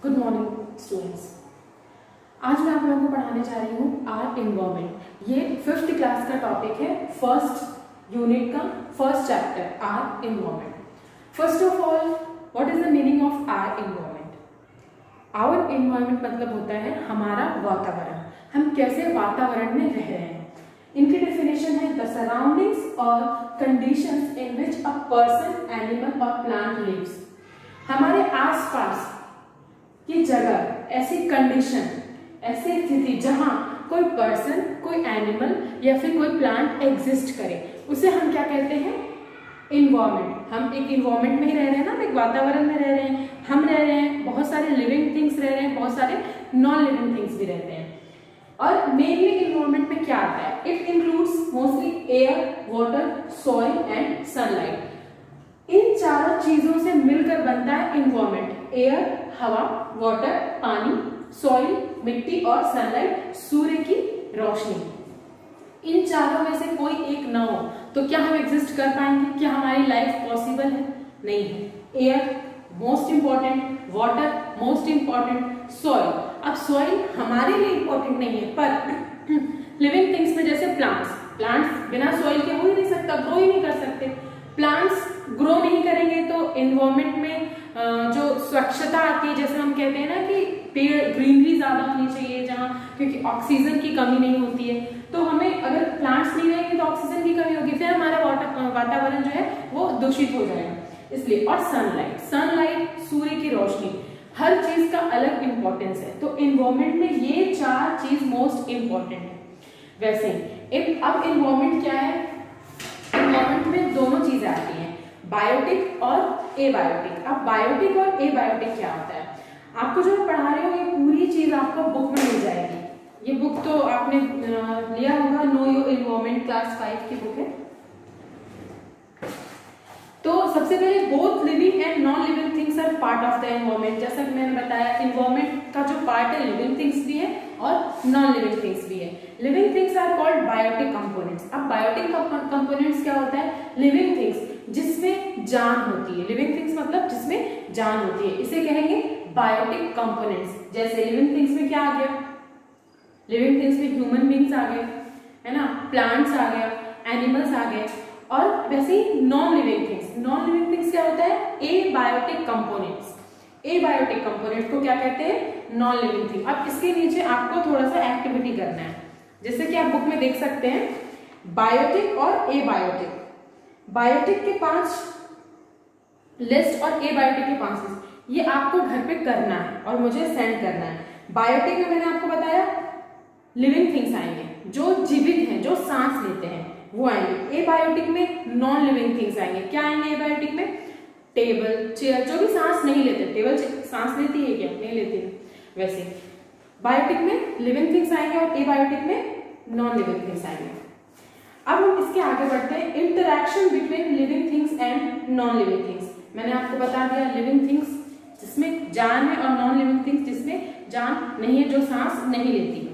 Good morning students. आज मैं आप लोगों को पढ़ाने जा रही हूँ आर एनवायरमेंट। ये 5th क्लास का टॉपिक है, फर्स्ट यूनिट का first chapter our environment. First of all, what is the meaning of our environment? Our environment मतलब होता है हमारा वातावरण, हम कैसे वातावरण में रह रहे हैं। इनकी डेफिनेशन है द सराउंडिंग्स और conditions in which a person, animal और प्लांट लिव्स। हमारे आसपास की जगह, ऐसी कंडीशन, ऐसी स्थिति जहां कोई पर्सन, कोई एनिमल या फिर कोई प्लांट एग्जिस्ट करे, उसे हम क्या कहते हैं? इन्वायरमेंट। हम एक इन्वायरमेंट में ही रह रहे हैं ना, हम एक वातावरण में रह रहे हैं, हम रह रहे हैं, बहुत सारे लिविंग थिंग्स रह रहे हैं, बहुत सारे नॉन लिविंग थिंग्स भी रहते हैं। और मेनली इन्वायरमेंट में क्या आता है? It includes mostly air, water, soil and sunlight. इन चारों चीजों से मिलकर बनता है इन्वायरमेंट। एयर हवा, वाटर पानी, सॉइल मिट्टी और सनलाइट सूर्य की रोशनी। इन चारों में से कोई एक ना हो तो क्या हम एग्जिस्ट कर पाएंगे? क्या हमारी लाइफ पॉसिबल है? नहीं है। Air most important, water most important, soil. अब सॉइल हमारे लिए इंपॉर्टेंट नहीं है, पर लिविंग थिंग्स में जैसे प्लांट्स बिना सॉइल के हो ही नहीं सकता, ग्रो ही नहीं कर सकते। प्लांट्स ग्रो नहीं करेंगे तो एनवायरमेंट में जो स्वच्छता आती है, जैसे हम कहते हैं ना कि पेड़, ग्रीनरी ज्यादा होनी चाहिए जहाँ, क्योंकि ऑक्सीजन की कमी नहीं होती है। तो हमें अगर प्लांट्स नहीं रहेंगे तो ऑक्सीजन की कमी होगी, फिर हमारा वातावरण जो है वो दूषित हो जाएगा। इसलिए, और सनलाइट सूर्य की रोशनी, हर चीज का अलग इंपॉर्टेंस है। तो एनवायरमेंट में ये चार चीज मोस्ट इंपॉर्टेंट है। वैसे अब एनवायरमेंट क्या है? एनवायरमेंट में दोनों चीजें आती हैं, बायोटिक और एबायोटिक। अब बायोटिक और एबायोटिक क्या होता है? आपको जो मैं पढ़ा रही हूँ ये पूरी चीज आपको बुक में मिल जाएगी। ये बुक तो आपने लिया होगा, नो योर एनवायरमेंट क्लास 5 की बुक है। तो सबसे पहले both living and non living things are part of the environment. जैसा कि मैंने बताया, एनवायरमेंट का जो पार्ट है लिविंग थिंग्स भी है और नॉन लिविंग थिंग्स भी है। Living things are called biotic components. अब बायोटिक कंपोनेंट्स क्या होता है? लिविंग थिंग्स जिसमें जान होती है। लिविंग थिंग्स मतलब जिसमें जान होती है, इसे कहेंगे बायोटिक कंपोनेंट्स। जैसे लिविंग थिंग्स में क्या आ गया? लिविंग थिंग्स में ह्यूमन बींग्स आ गए, है ना, प्लांट्स आ गया, एनिमल्स आ गए। और वैसे ही नॉन लिविंग थिंग्स क्या होता है? Abiotic components. एबायोटिक कंपोनेंट को क्या कहते हैं? Non living thing. अब इसके नीचे आपको थोड़ा सा एक्टिविटी करना है, जैसे कि आप बुक में देख सकते हैं, बायोटिक और एबायोटिक। बायोटिक के 5 लिस्ट और एबायोटिक के 5 लिस्ट, ये आपको घर पे करना है और मुझे सेंड करना है। बायोटिक में मैंने आपको बताया लिविंग थिंग्स आएंगे, जो जीवित हैं, जो सांस लेते हैं, वो आएंगे। एबायोटिक में नॉन लिविंग थिंग्स आएंगे। क्या आएंगे एबायोटिक में? टेबल, चेयर, जो भी सांस नहीं लेते। टेबल सांस लेती है क्या? नहीं लेती है। वैसे बायोटिक में लिविंग थिंग्स आएंगे और एबायोटिक में नॉन लिविंग थिंग्स आएंगे। अब हम इसके आगे बढ़ते हैं, interaction between living things and non living things. मैंने आपको बता दिया लिविंग थिंग्स जिसमें जान है और नॉन लिविंग थिंग्स जिसमें जान नहीं है, जो सांस नहीं लेती है।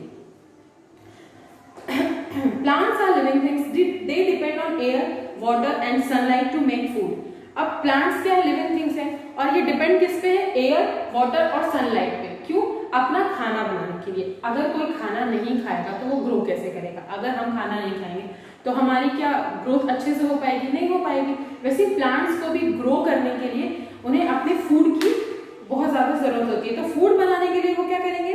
Plants are living things. They depend on air, water and sunlight to make food. अब प्लांट्स क्या लिविंग थिंग्स हैं और ये डिपेंड किस पे है? एयर, वाटर और सनलाइट पे। क्यों? अपना खाना बनाने के लिए। अगर कोई खाना नहीं खाएगा तो वो ग्रो कैसे करेगा? अगर हम खाना नहीं खाएंगे तो हमारी क्या ग्रोथ अच्छे से हो पाएगी? नहीं हो पाएगी। वैसे प्लांट्स को भी ग्रो करने के लिए उन्हें अपने फूड की बहुत ज्यादा जरूरत होती है। तो फूड बनाने के लिए वो क्या करेंगे?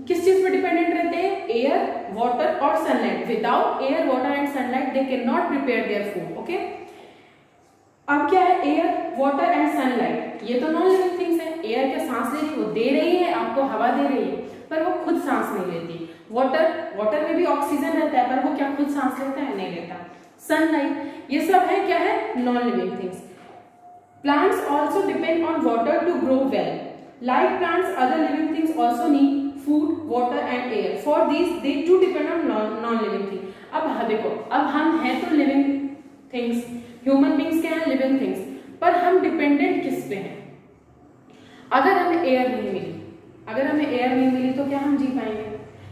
किस चीज पर डिपेंडेंट रहते हैं? एयर, वाटर और sunlight. Without air, water and sunlight they can not prepare their food. Okay, अब क्या है? एयर, वाटर एंड सनलाइट, ये तो नॉन लिविंग थिंग्स है। एयर क्या सांस ले रही? वो दे रही है, आपको हवा दे रही है, पर वो खुद सांस नहीं लेती। वाटर में भी ऑक्सीजन रहता है, पर वो क्या खुद सांस लेता है? नहीं लेता। सनलाइट, ये सब है क्या है? Non living things. Plants also depend on water to grow well. Like plants, other living things also need food, water and air. For these, they too depend on non-living things. अब देखो, अब हम हैं तो living things, human beings क्या हैं? living things, पर हम dependent किस पे हैं? अगर हमें air नहीं मिली तो क्या हम जी पाएंगे?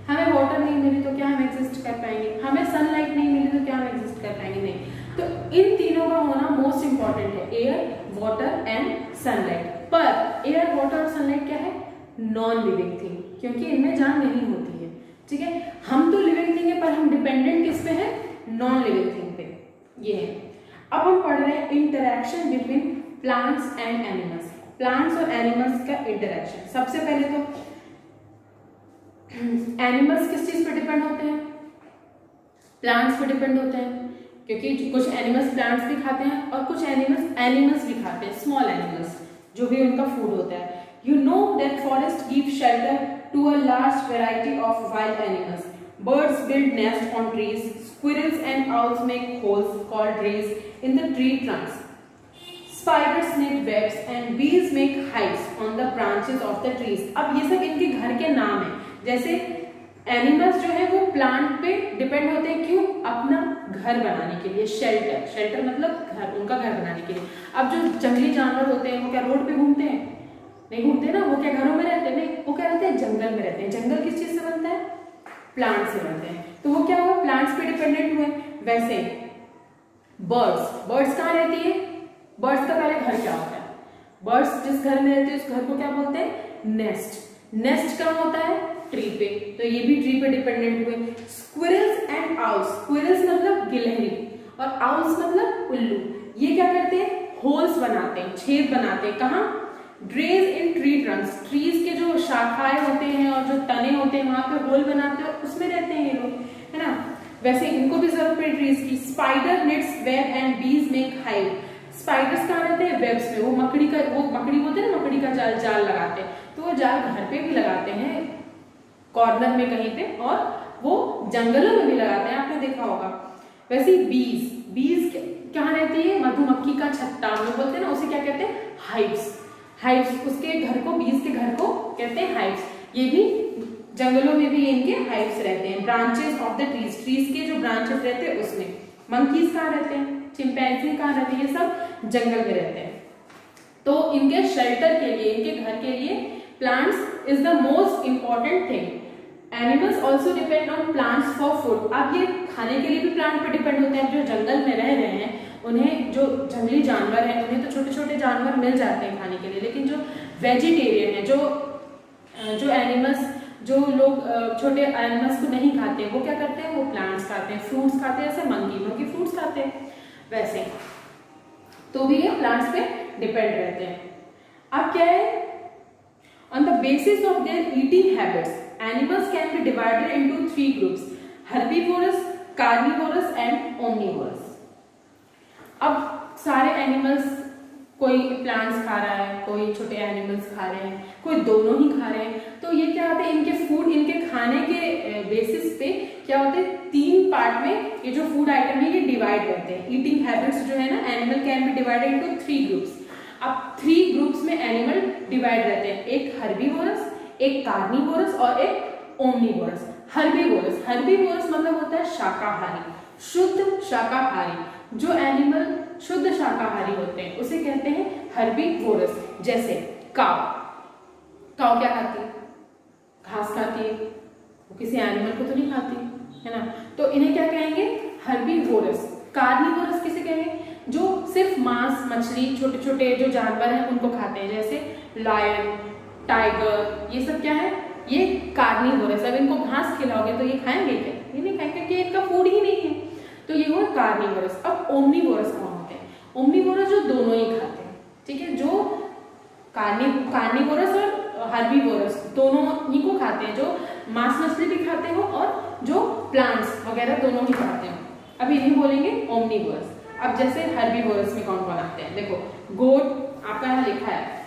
हमें water नहीं मिली तो क्या हम exist कर पाएंगे? हमें sunlight नहीं मिली तो क्या हम exist कर पाएंगे? नहीं। तो इन तीनों का होना मोस्ट इंपॉर्टेंट है, एयर, वाटर एंड सनलाइट। पर एयर, वाटर और सनलाइट क्या है? नॉन लिविंग थिंग, क्योंकि इनमें जान नहीं होती है, ठीक है। हम तो लिविंग थिंग है पर हम डिपेंडेंट किस पे है, नॉन लिविंग थिंग पे, ये है। अब हम पढ़ रहे हैं interaction between plants and animals, plants और एनिमल्स का इंटरैक्शन। सबसे पहले तो एनिमल्स किस चीज पे डिपेंड होते हैं, प्लांट्स पे डिपेंड होते हैं, क्योंकि कुछ एनिमल्स प्लांट्स भी खाते हैं और कुछ एनिमल्स भी खाते हैं, स्मॉल एनिमल्स जो भी उनका फूड होता है। You know that forests give shelter to a large variety of wild animals. Birds build nests on trees. Squirrels and owls make holes called rays in the tree trunks. Spiders knit webs and bees make hives on the branches of the trees. अब ये सब इनके घर के नाम हैं। जैसे animals जो है वो प्लांट पे डिपेंड होते हैं, क्यों, अपना घर बनाने के लिए, शेल्टर, शेल्टर मतलब घर, उनका घर बनाने के लिए। अब जो जंगली जानवर होते हैं वो क्या रोड पे घूमते हैं, नहीं घूमते ना, वो क्या घरों में रहते हैं, नहीं, वो क्या रहते हैं, जंगल में रहते हैं। जंगल किस चीज से बनता है, प्लांट से बनते हैं, तो वो क्या हुआ, प्लांट्स पे डिपेंडेंट हुए। वैसे बर्ड्स कहाँ रहती है, बर्ड्स का पहले घर क्या होता है, बर्ड्स जिस घर में रहते हैं उस घर को क्या बोलते हैं, नेस्ट। नेस्ट कहाँ होता है, ट्री पे, तो ये भी ट्री पे डिपेंडेंट हुए। स्क्विरल्स एंड आउल्स, स्क्विरल्स मतलब गिलहरी और आउल्स मतलब उल्लू, ये क्या करते हैं, होल्स बनाते हैं, छेद बनाते हैं, कहाँ, dredge in tree Trunks, trees के जो शाखाएं होते हैं और जो तने होते हैं वहां पे होल बनाते हैं और उसमें रहते हैं ये लोग, है ना। वैसे इनको भी जरूरत पड़े ट्रीज की। स्पाइडर निट्स वेब एंड बीज मेक हाइव, स्पाइडर्स कहाँ रहते हैं, वेब्स में, वो मकड़ी बोलते हैं ना, मकड़ी का जाल लगाते हैं, तो वो जाल घर पे भी लगाते हैं कॉर्नर में कहीं पे, और वो जंगलों में भी लगाते हैं, आपने देखा होगा। वैसे बीज कहाँ रहती है, मधुमक्खी का छत्ता हम लोग बोलते हैं ना, उसे क्या कहते हैं, हाइव्स। उसके घर को, बीज के घर को कहते हैं हाइव्स। ये भी जंगलों में भी इनके हाइव्स रहते हैं। ब्रांचेस ऑफ द ट्रीज के जो ब्रांचेस रहते हैं उसमें। मंकीज कहाँ रहते हैं, चिंपैंजी कहाँ रहते हैं, ये सब जंगल में रहते हैं। तो इनके शेल्टर के लिए, इनके घर के लिए plants is the most important thing. Animals also depend on plants for food. अब ये खाने के लिए भी प्लांट पे डिपेंड होते हैं। अब जो जंगल में रह रहे हैं उन्हें, जो जंगली जानवर हैं उन्हें तो छोटे छोटे जानवर मिल जाते हैं खाने के लिए, लेकिन जो वेजिटेरियन है, जो एनिमल्स, जो लोग छोटे एनिमल्स को नहीं खाते, वो क्या करते हैं, वो प्लांट्स खाते हैं, फ्रूट्स खाते हैं, जैसे मंकी फ्रूट्स खाते हैं, वैसे तो भी ये प्लांट्स पे डिपेंड रहते हैं। अब क्या है, on the basis of their eating habits animals can be divided into 3 groups: herbivorous, carnivorous and omnivorous. अब सारे एनिमल्स, कोई प्लांट्स खा रहा है, कोई छोटे एनिमल्स खा रहे हैं, कोई दोनों ही खा रहे हैं, तो ये क्या होते हैं, इनके फूड, इनके खाने के बेसिस पे क्या होते हैं, 3 पार्ट में ये जो फूड आइटम है ये डिवाइड करते हैं। ईटिंग हैबिट्स जो है ना, animal can be divided into 3 groups. अब 3 ग्रुप्स में एनिमल डिवाइड रहते हैं, एक हर्बीवोरस, एक कार्निवोरस और एक ओमनिवोरस। हर्बीवोरस मतलब होता है शाकाहारी, शुद्ध शाकाहारी। जो एनिमल शुद्ध शाकाहारी होते हैं उसे कहते हैं हर्बीवोरस। जैसे काव क्या खाती है, घास खाती है, वो किसी एनिमल को तो नहीं खाती, है ना, तो इन्हें क्या कहेंगे, हर्बीवोरस। कार्निवोरस किसे कहेंगे, जो सिर्फ मांस, मछली, छोटे छोटे जो जानवर हैं उनको खाते हैं, जैसे लायन, टाइगर, ये सब क्या है, ये कार्निवोरस। अब इनको घास खिलाओगे तो ये खाएंगे क्या, ये नहीं खाएंगे क्योंकि इनका फूड ही नहीं है, तो ये हुआ कार्निवोरस। अब ओमनिवोरस कौन होते हैं, ओमनिवोरस जो दोनों ही खाते हैं, ठीक है, जो कार्निवोरस और हर्बीवोरस दोनों ही को खाते हैं, जो मांस मछली भी खाते हो और जो प्लांट्स वगैरह दोनों ही खाते हो। अब इन्हें बोलेंगे ओमनिवोरस। अब जैसे हर्बीवोरस में कौन कौन आते हैं, देखो, गोट आपका यहाँ लिखा है,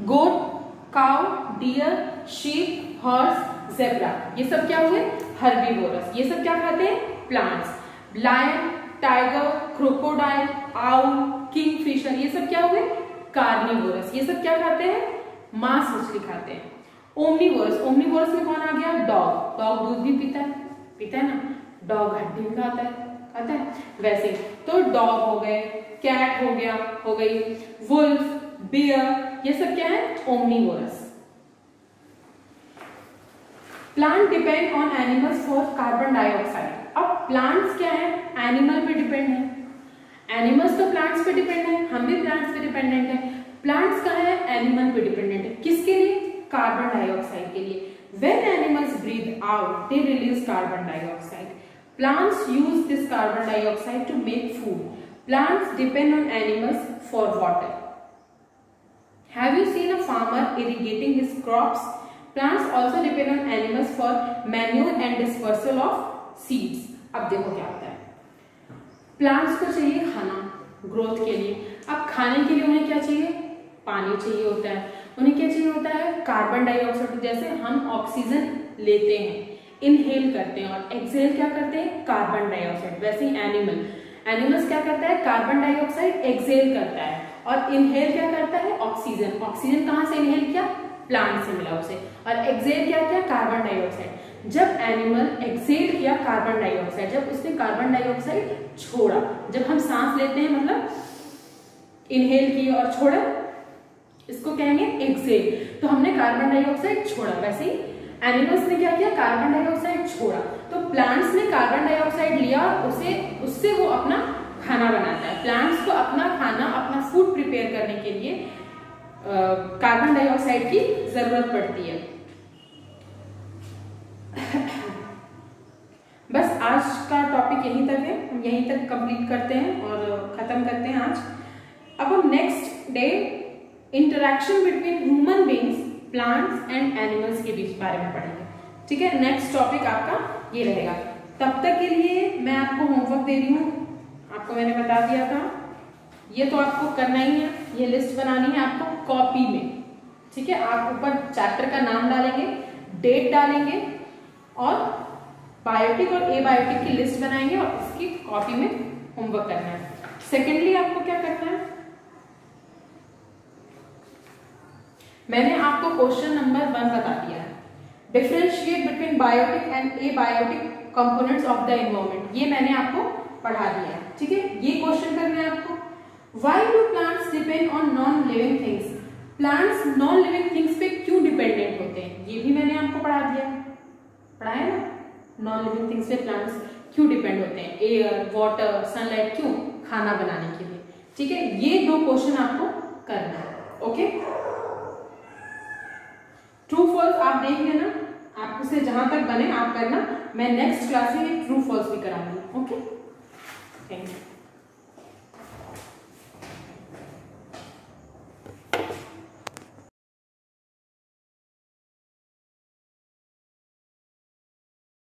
goat, cow, deer, sheep, horse, zebra, ये सब क्या हुए, हर्बीवोरस। ये सब क्या खाते हैं, plants. Lion, tiger, crocodile, owl, kingfisher, ये सब क्या हुए, कार्निवोरस। ये सब क्या खाते हैं, मांस मछली खाते हैं। ओमनिवोरस में कौन आ गया, डॉग दूध भी पीता है ना, डॉग हड्डी भी खाता है, वैसे तो डॉग हो गए, कैट हो गई, वुल्फ, बियर, ये सब क्या है, omnivorous. Plant depend on animals for carbon dioxide. अब प्लांट्स क्या है, एनिमल पे डिपेंड है, एनिमल्स तो प्लांट्स पे डिपेंड है, हम भी प्लांट्स पे डिपेंडेंट है। प्लांट्स कहाँ है, एनिमल पे डिपेंडेंट है, किसके लिए, कार्बन डाइऑक्साइड के लिए। When animals breathe out, they release carbon dioxide. Plants use this carbon dioxide to make food. Plants depend on animals for water. Have you seen a farmer irrigating his crops? Plants also depend on animals for manure and dispersal of seeds. अब देखो क्या होता है, plants को चाहिए खाना growth के लिए। अब खाने के लिए उन्हें क्या चाहिए, पानी चाहिए होता है। उन्हें क्या चाहिए होता है, कार्बन डाइऑक्साइड। जैसे हम ऑक्सीजन लेते हैं, इनहेल करते हैं, और एक्सहेल क्या करते हैं, कार्बन डाइऑक्साइड। वैसे ही एनिमल्स क्या करता है, कार्बन डाइऑक्साइड एक्सहेल करता है, और इनहेल क्या करता है, ऑक्सीजन। ऑक्सीजन कहाँ से इनहेल किया, प्लांट से मिला उसे, और एक्सहेल क्या किया, कार्बन डाइऑक्साइड। जब एनिमल एक्सहेल किया कार्बन डाइऑक्साइड, जब उसने कार्बन डाइऑक्साइड छोड़ा, जब हम सांस लेते हैं मतलब इनहेल किया और छोड़ा, इसको कहेंगे एक्सहेल। तो हमने कार्बन डाइऑक्साइड छोड़ा। वैसे ही एनिमल्स ने क्या किया, कार्बन डाइऑक्साइड छोड़ा। तो प्लांट्स ने कार्बन डाइऑक्साइड लिया और उससे वो अपना खाना बनाता है। प्लांट्स को अपना खाना, अपना फूड प्रिपेयर करने के लिए कार्बन डाइऑक्साइड की जरूरत पड़ती है। बस आज का टॉपिक यहीं तक है, हम यहीं तक कंप्लीट करते हैं और खत्म करते हैं आज। अब हम next day interaction between human beings, plants and animals के बीच बारे में पढ़ेंगे। ठीक है, नेक्स्ट टॉपिक आपका ये रहेगा। तब तक के लिए मैं आपको होमवर्क दे रही हूँ, आपको मैंने बता दिया था, ये तो आपको करना ही है, ये लिस्ट बनानी है आपको कॉपी में। ठीक है, आप ऊपर चैप्टर का नाम डालेंगे, डेट डालेंगे, और बायोटिक और एबायोटिक की लिस्ट बनाएंगे और इसकी कॉपी में होमवर्क करना है। सेकेंडली आपको क्या करना है, मैंने आपको क्वेश्चन नंबर 1 बता दिया है, differentiate between biotic and abiotic components of the environment, ये मैंने आपको पढ़ा दिया है। ठीक है, ये क्वेश्चन करना है आपको। Why do plants depend on non living things, plants non living things पे क्यों डिपेंडेंट होते हैं, ये भी मैंने आपको पढ़ा दिया, पढ़ा है ना। नॉन लिविंग थिंग्स पे प्लांट्स क्यों डिपेंड होते हैं, एयर, वाटर, सनलाइट, क्यों, खाना बनाने के लिए। ठीक है, ये 2 क्वेश्चन आपको करना है। ओके, ट्रू फॉल्स आप देख लेना, आपसे जहां तक बने आप करना, मैं नेक्स्ट क्लास में ट्रू फॉल्स भी कराऊंगी। Okay, thank you.